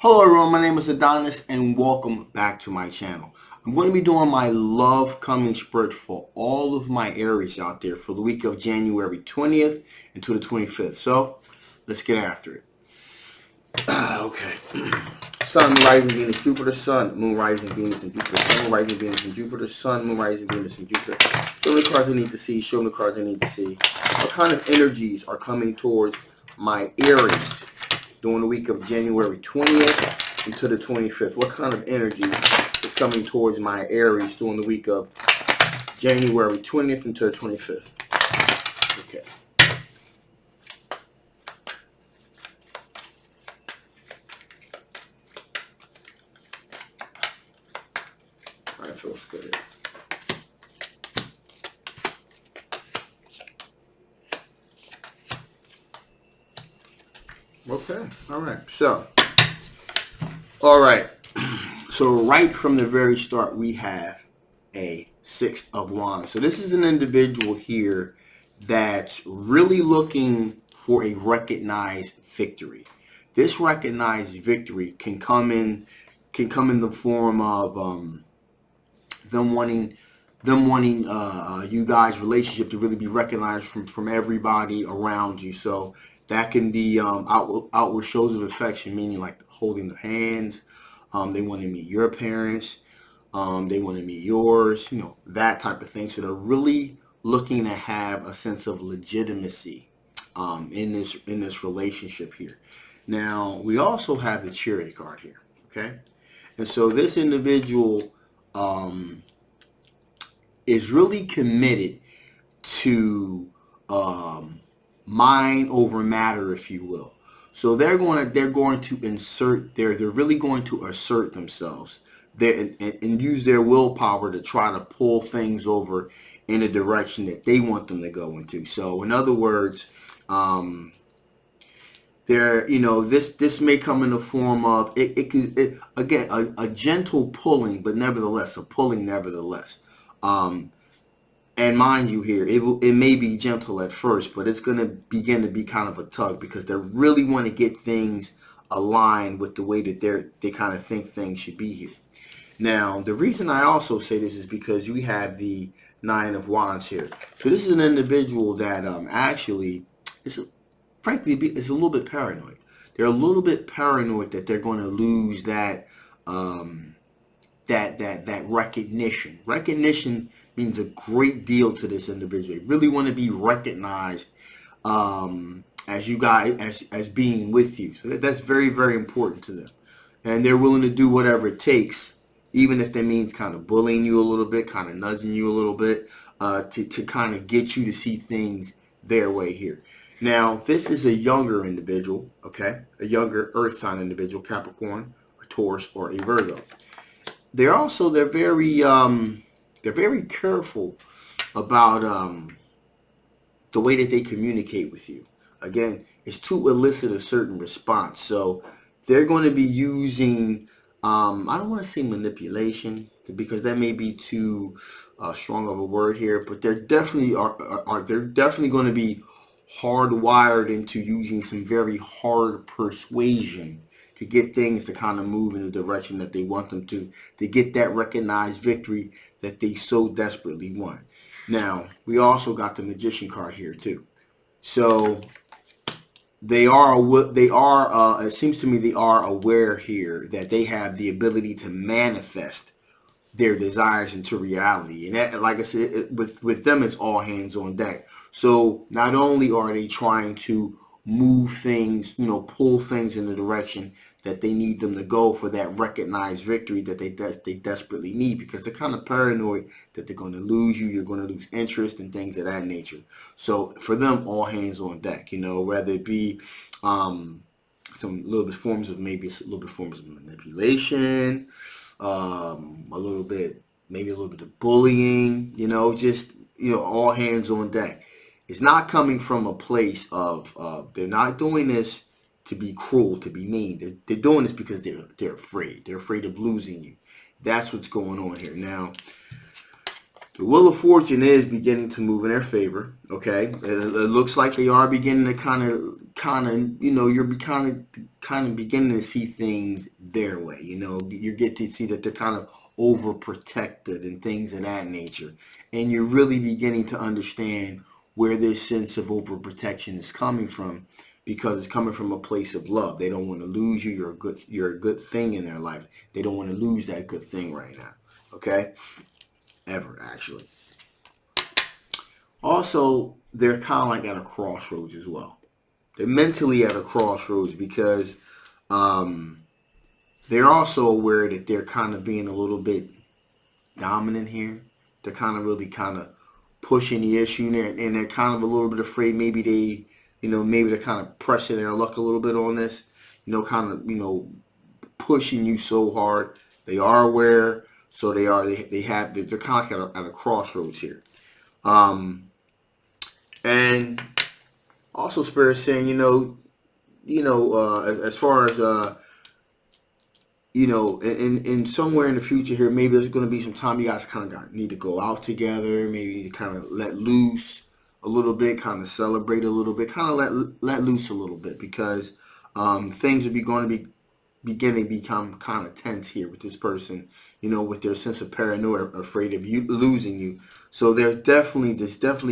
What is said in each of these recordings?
Hello everyone, my name is Adonis and welcome back to my channel. I'm going to be doing my love coming spread for all of my Aries out there for the week of January 20th into the 25th. So let's get after it. Okay. Sun, rising, Venus, Jupiter, Sun, Moon, rising, Venus, and Jupiter, Sun, Moon, rising, Venus, and Jupiter, Sun, Moon, rising, Venus, and Jupiter. Show me the cards I need to see. Show me the cards I need to see. What kind of energies are coming towards my Aries during the week of January 20th until the 25th? What kind of energy is coming towards my Aries during the week of January 20th until the 25th? Okay. That feels good. Okay. All right. So right from the very start, we have a Six of Wands. So this is an individual here that's really looking for a recognized victory. This recognized victory can come in the form of them wanting you guys' relationship to really be recognized from everybody around you. So that can be outward shows of affection, meaning like holding their hands. They want to meet your parents. They want to meet yours. That type of thing. So they're really looking to have a sense of legitimacy in this relationship here. Now we also have the Chariot card here. Okay, and so this individual is really committed to mind over matter, if you will. So they're really going to assert themselves there and use their willpower to try to pull things over in a direction that they want them to go into. So in other words, this may come in the form of a gentle pulling, but nevertheless a pulling nevertheless. And mind you here, it may be gentle at first, but it's going to begin to be kind of a tug because they really want to get things aligned with the way that they kind of think things should be here. Now, the reason I also say this is because you have the Nine of Wands here. So this is an individual that actually is, frankly, is a little bit paranoid. They're a little bit paranoid that they're going to lose that that recognition. Recognition means a great deal to this individual. They really want to be recognized as you guys, as being with you. So that's very, very important to them. And they're willing to do whatever it takes, even if that means kind of bullying you a little bit, kind of nudging you a little bit, to kind of get you to see things their way here. Now, this is a younger individual, okay? A younger earth sign individual, Capricorn, a Taurus, or a Virgo. They're very careful about the way that they communicate with you. Again, it's to elicit a certain response. So they're going to be using I don't want to say manipulation because that may be too strong of a word here, but they're definitely going to be hardwired into using some very hard persuasion to get things to kind of move in the direction that they want them to get that recognized victory that they so desperately want. Now, we also got the Magician card here too. So it seems to me they are aware here that they have the ability to manifest their desires into reality. And that, like I said, with them, it's all hands on deck. So not only are they trying to move things, pull things in the direction that they need them to go for that recognized victory that they desperately need, because they're kind of paranoid that they're going to lose you, you're going to lose interest and things of that nature. So for them, all hands on deck, whether it be some little bit forms of manipulation, a little bit of bullying, all hands on deck. It's not coming from a place of they're not doing this to be cruel, to be mean. They're doing this because they're afraid. They're afraid of losing you. That's what's going on here. Now, The Wheel of Fortune is beginning to move in their favor. Okay, it looks like they are beginning to kind of, you're kind of beginning to see things their way. You get to see that they're kind of overprotected and things of that nature, and you're really beginning to understand where this sense of overprotection is coming from, because it's coming from a place of love. They don't want to lose you. You're a good thing in their life. They don't want to lose that good thing right now. Okay, ever actually. Also, they're kind of like at a crossroads as well. They're mentally at a crossroads because they're also aware that they're kind of being a little bit dominant here. They're kind of really kind of pushing the issue there, and they're kind of a little bit afraid maybe they're kind of pressing their luck a little bit on this, kind of, pushing you so hard. They are aware, so they're kind of at a crossroads here. And also Spirit saying, as far as, in somewhere in the future here, maybe there's going to be some time you guys kind of need to go out together, maybe kind of let loose a little bit, kind of celebrate a little bit, kind of let loose a little bit, because things are going to be beginning to become kind of tense here with this person, with their sense of paranoia, afraid of you losing you. So there's definitely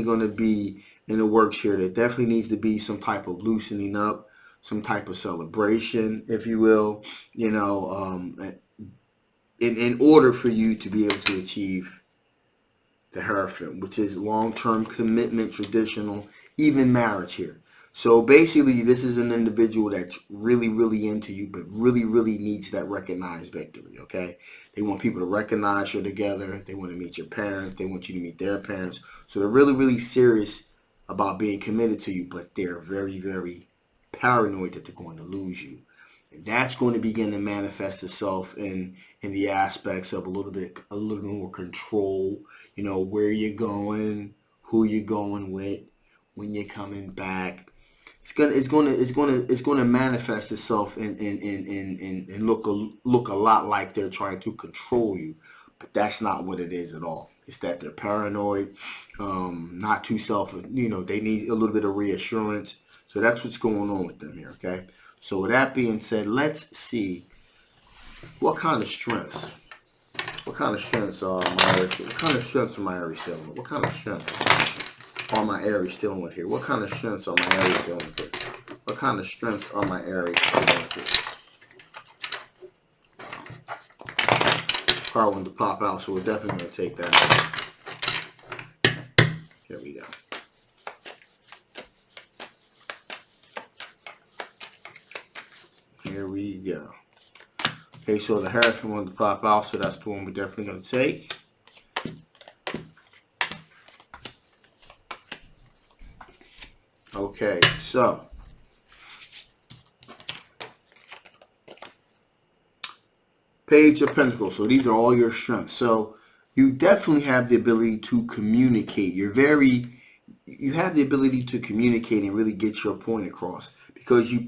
going to be in the works here. There definitely needs to be some type of loosening up, some type of celebration, if you will, in order for you to be able to achieve the Hierophant, which is long-term commitment, traditional, even marriage here. So basically, this is an individual that's really, really into you, but really, really needs that recognized victory, okay? They want people to recognize you're together. They want to meet your parents. They want you to meet their parents. So they're really, really serious about being committed to you, but they're very, very paranoid that they're going to lose you. And that's going to begin to manifest itself in the aspects of a little bit more control, where you're going, who you're going with, when you're coming back. It's gonna manifest itself and look a lot like they're trying to control you, but that's not what it is at all. It's that they're paranoid, not too they need a little bit of reassurance. So that's what's going on with them here. Okay. So with that being said, let's see what kind of strengths. What kind of strengths are my Aries? What kind of strengths are my Aries dealing with? What kind of strengths are my Aries dealing with here? What kind of strengths are my Aries dealing with here? What kind of strengths are my Aries dealing with here? Card wanted to pop out, so we're definitely going to take that. Here we go. Here we go. Okay, so the Hierophant wanted to pop out, so that's the one we're definitely going to take. Okay, so Page of Pentacles. So these are all your strengths. So you definitely have the ability to communicate. You have the ability to communicate and really get your point across, because you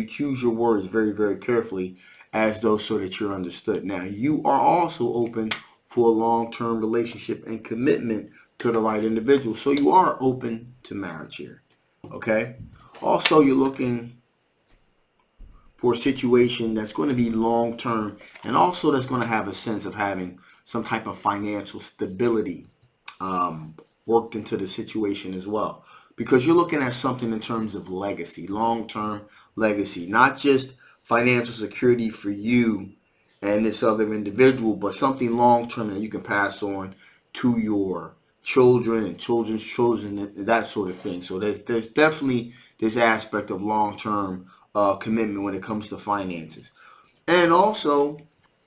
choose your words very, very carefully as though so that you're understood. Now, you are also open for a long-term relationship and commitment to the right individual. So you are open to marriage here. Okay. Also, you're looking for a situation that's going to be long-term, and also that's going to have a sense of having some type of financial stability worked into the situation as well, because you're looking at something in terms of legacy, long-term legacy, not just financial security for you and this other individual, but something long-term that you can pass on to your children and children's children, that sort of thing. So there's definitely this aspect of long-term commitment when it comes to finances. And also,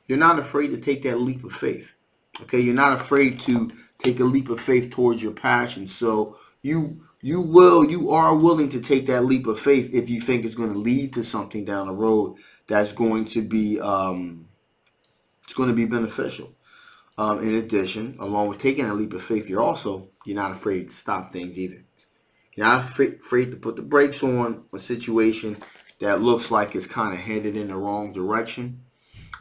you're not afraid to take that leap of faith. Okay, you're not afraid to take a leap of faith towards your passion. So you are willing to take that leap of faith if you think it's going to lead to something down the road that's going to be it's going to be beneficial. In addition, along with taking that leap of faith, you're not afraid to stop things either. You're not afraid to put the brakes on a situation that looks like it's kind of headed in the wrong direction.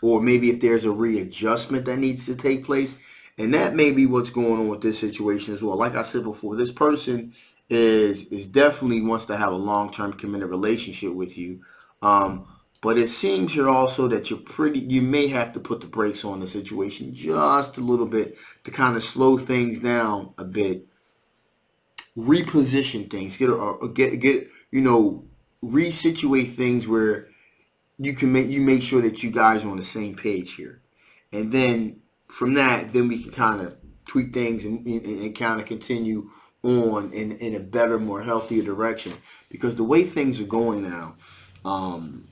Or maybe if there's a readjustment that needs to take place, And that may be what's going on with this situation as well. Like I said before, this person is definitely wants to have a long-term committed relationship with you. Um, but it seems here also that you may have to put the brakes on the situation just a little bit to kind of slow things down a bit, reposition things, get resituate things where you make sure that you guys are on the same page here. And then from that, then we can kind of tweak things and kind of continue on in a better, more healthier direction. Because the way things are going now, um,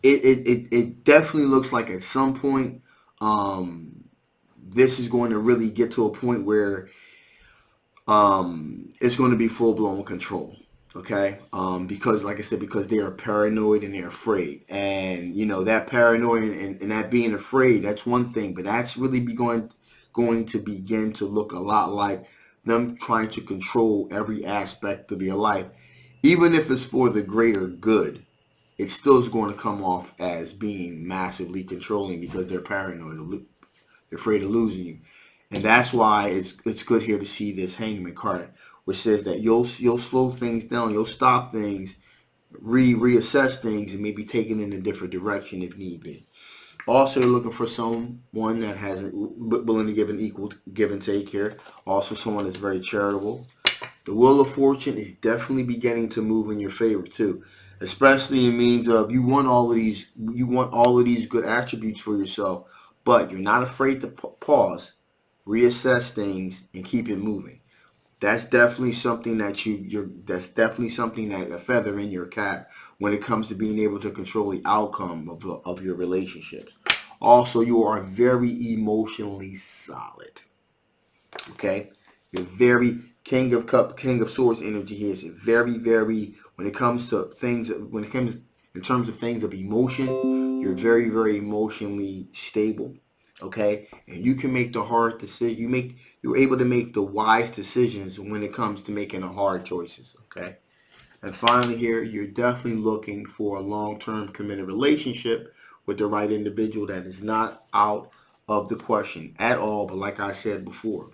it definitely looks like at some point, um, this is going to really get to a point where it's going to be full blown control. Okay, because like I said, because they are paranoid and they're afraid, and that paranoid and that being afraid, that's one thing, but that's really going to begin to look a lot like them trying to control every aspect of your life, even if it's for the greater good. It still is going to come off as being massively controlling because they're paranoid. They're afraid of losing you. And that's why it's good here to see this Hangman card, which says that you'll slow things down, you'll stop things, reassess things, and maybe take it in a different direction if need be. Also, you're looking for someone that has willing to give an equal give and take here. Also, someone that's very charitable. The Wheel of Fortune is definitely beginning to move in your favor too, especially in means of you want all of these good attributes for yourself, but you're not afraid to pause, reassess things, and keep it moving. That's definitely something that that's definitely something that a feather in your cap when it comes to being able to control the outcome of your relationships. Also, you are very emotionally solid. Okay, you're very King of Swords energy here is very, very, when it comes to things, when it comes in terms of things of emotion, you're very, very emotionally stable. Okay, and you can make the hard decision. You're able to make the wise decisions when it comes to making the hard choices. Okay. And finally here, you're definitely looking for a long-term committed relationship with the right individual that is not out of the question at all. But like I said before,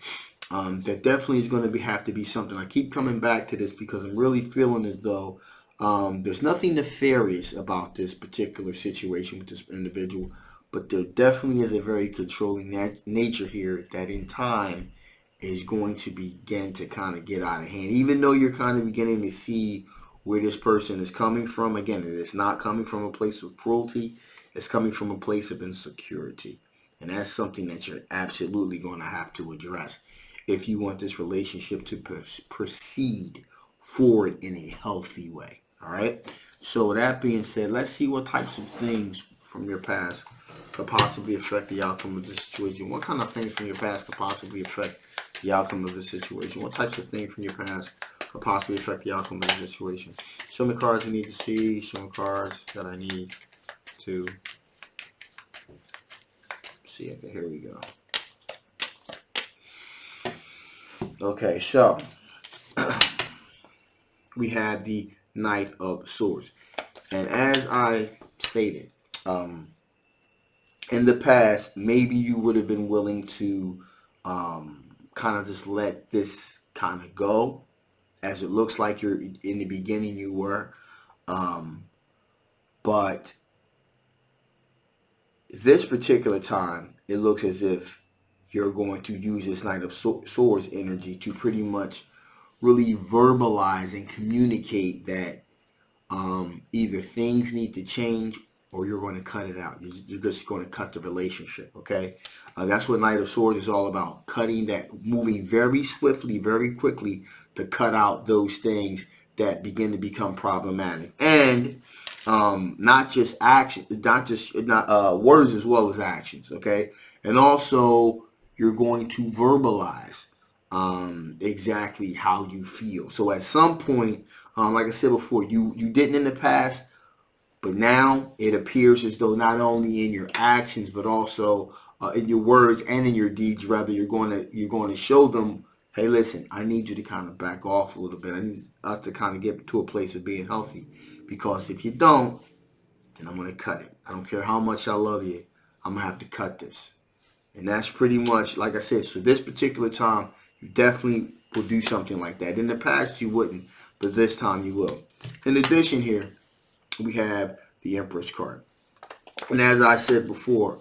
that definitely is going to have to be something. I keep coming back to this because I'm really feeling as though there's nothing nefarious about this particular situation with this individual, but there definitely is a very controlling nature here that in time is going to begin to kind of get out of hand. Even though you're kind of beginning to see where this person is coming from, again, it is not coming from a place of cruelty. It's coming from a place of insecurity. And that's something that you're absolutely going to have to address if you want this relationship to proceed forward in a healthy way. All right. So with that being said, let's see what types of things from your past could possibly affect the outcome of this situation. What kind of things from your past could possibly affect the outcome of the situation? What types of things from your past could possibly affect the outcome of the situation? Show me cards I need to see. Show me cards that I need to see. Okay, here we go. Okay, so we have the Knight of Swords. And as I stated, in the past, maybe you would have been willing to kind of just let this kind of go, as it looks like you're in the beginning you were. But this particular time, it looks as if you're going to use this Knight of Swords energy to pretty much really verbalize and communicate that either things need to change or you're going to cut it out. You're just going to cut the relationship, okay? That's what Knight of Swords is all about. Cutting that, moving very swiftly, very quickly to cut out those things that begin to become problematic. And not just action, not words as well as actions, okay? And also, you're going to verbalize exactly how you feel. So at some point, like I said before, you didn't in the past, but now it appears as though not only in your actions, but also in your words and in your deeds, rather, you're going to show them, hey, listen, I need you to kind of back off a little bit. I need us to kind of get to a place of being healthy, because if you don't, then I'm going to cut it. I don't care how much I love you. I'm going to have to cut this. And that's pretty much, like I said, so this particular time, you definitely will do something like that. In the past, you wouldn't, but this time you will. In addition here, we have the Empress card. And as I said before,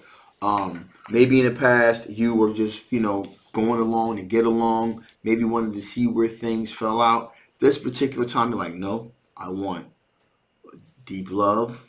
maybe in the past, you were just, going along to get along, maybe wanted to see where things fell out. This particular time, you're like, no, I want deep love.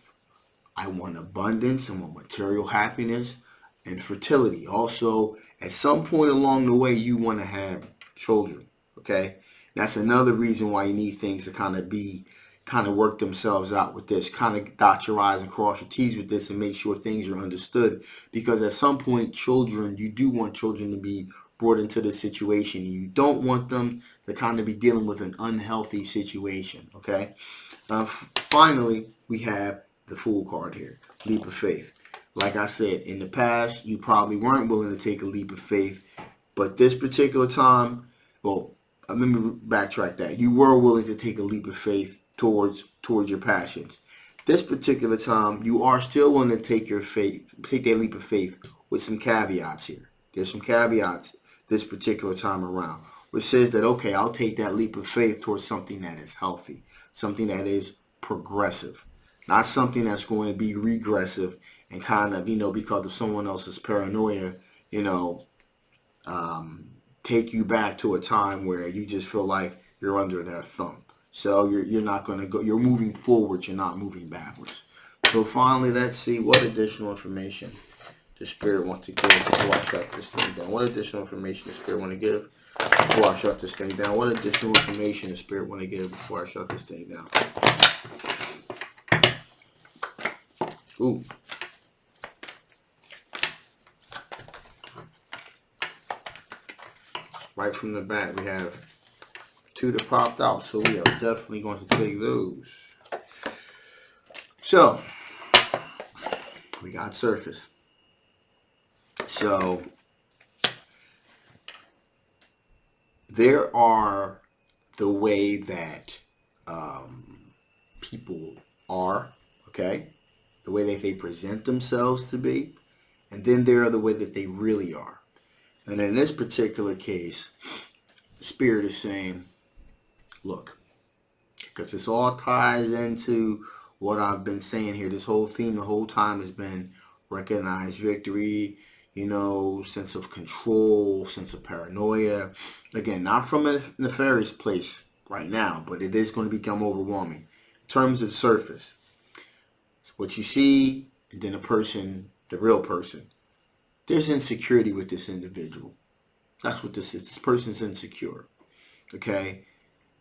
I want abundance. I want material happiness and fertility. Also, at some point along the way, you want to have children. Okay, that's another reason why you need things to kind of work themselves out with this. Kind of dot your I's and cross your T's with this, and make sure things are understood. Because at some point, you do want children to be brought into the situation. You don't want them to kind of be dealing with an unhealthy situation. Okay. Finally, we have the Fool card here, leap of faith. Like I said, in the past, you probably weren't willing to take a leap of faith, but this particular time, well, let me backtrack that. You were willing to take a leap of faith towards your passions. This particular time, you are still willing to take that leap of faith with some caveats here. There's some caveats this particular time around, which says that, okay, I'll take that leap of faith towards something that is healthy, something that is progressive, not something that's going to be regressive and kind of, because of someone else's paranoia, take you back to a time where you just feel like you're under their thumb. So you're not going to go, you're moving forward, you're not moving backwards. So finally, let's see what additional information the Spirit wants to give before I shut this thing down. What additional information the Spirit want to give before I shut this thing down? What additional information the Spirit want to give before I shut this thing down? Ooh. Right from the back, we have two that popped out, so we are definitely going to take those. So, we got surface. So, there are the way that people are, okay? The way that they present themselves to be, and then there are the way that they really are. And in this particular case, Spirit is saying, look, because this all ties into what I've been saying here. This whole theme the whole time has been recognize victory, sense of control, sense of paranoia. Again, not from a nefarious place right now, but it is going to become overwhelming. In terms of surface, what you see, and then the real person, there's insecurity with this individual. That's what this is. This person's insecure. Okay?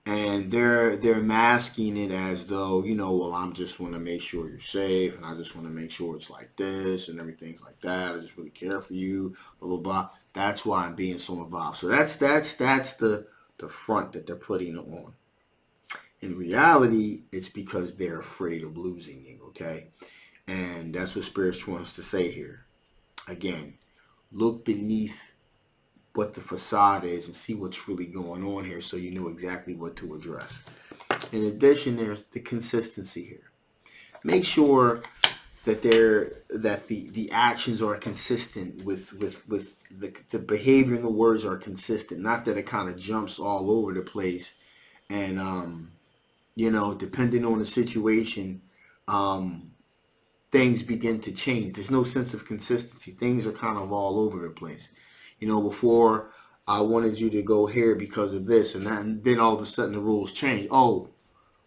And they're masking it as though, well, I'm just want to make sure you're safe, and I just want to make sure it's like this and everything's like that. I just really care for you, blah, blah, blah. That's why I'm being so involved. So that's the front that they're putting on. In reality, it's because they're afraid of losing you, okay? And that's what Spirit wants to say here. Again, look beneath what the facade is and see what's really going on here, so you know exactly what to address. In addition, there's the consistency here. Make sure that the actions are consistent with the behavior and the words are consistent. Not that it kind of jumps all over the place, and depending on the situation, things begin to change. There's no sense of consistency. Things are kind of all over the place. Before I wanted you to go here because of this and that, and then all of a sudden the rules change. Oh,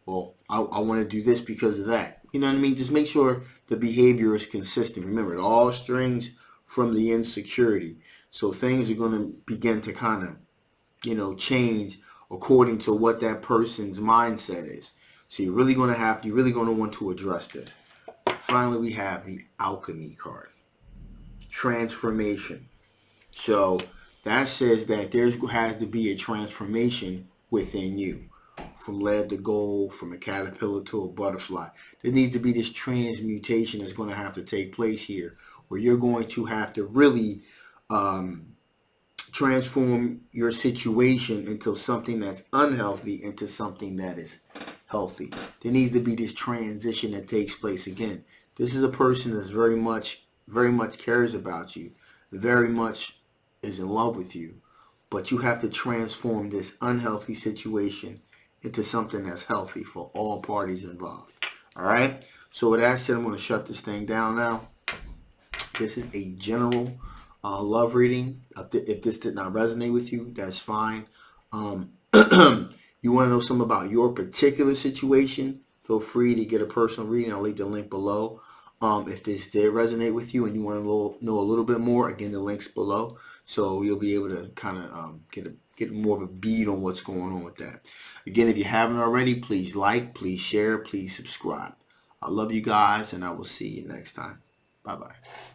well, I want to do this because of that. You know what I mean? Just make sure the behavior is consistent. Remember, it all strings from the insecurity. So things are going to begin to kind of, change according to what that person's mindset is. So you're really going to want to address this. Finally, we have the Alchemy card. Transformation. So that says that there has to be a transformation within you. From lead to gold, from a caterpillar to a butterfly. There needs to be this transmutation that's going to have to take place here, where you're going to have to really transform your situation into something that's unhealthy into something that is healthy. There needs to be this transition that takes place. Again, this is a person that's very much cares about you. very much is in love with you, but you have to transform this unhealthy situation into something that's healthy for all parties involved. All right. So with that said, I'm going to shut this thing down now. This is a general love reading. If this did not resonate with you, that's fine. You want to know something about your particular situation, feel free to get a personal reading. I'll leave the link below. If this did resonate with you and you want to know a little bit more, again, the link's below. So you'll be able to kind of get more of a bead on what's going on with that. Again, if you haven't already, please like, please share, please subscribe. I love you guys, and I will see you next time. Bye-bye.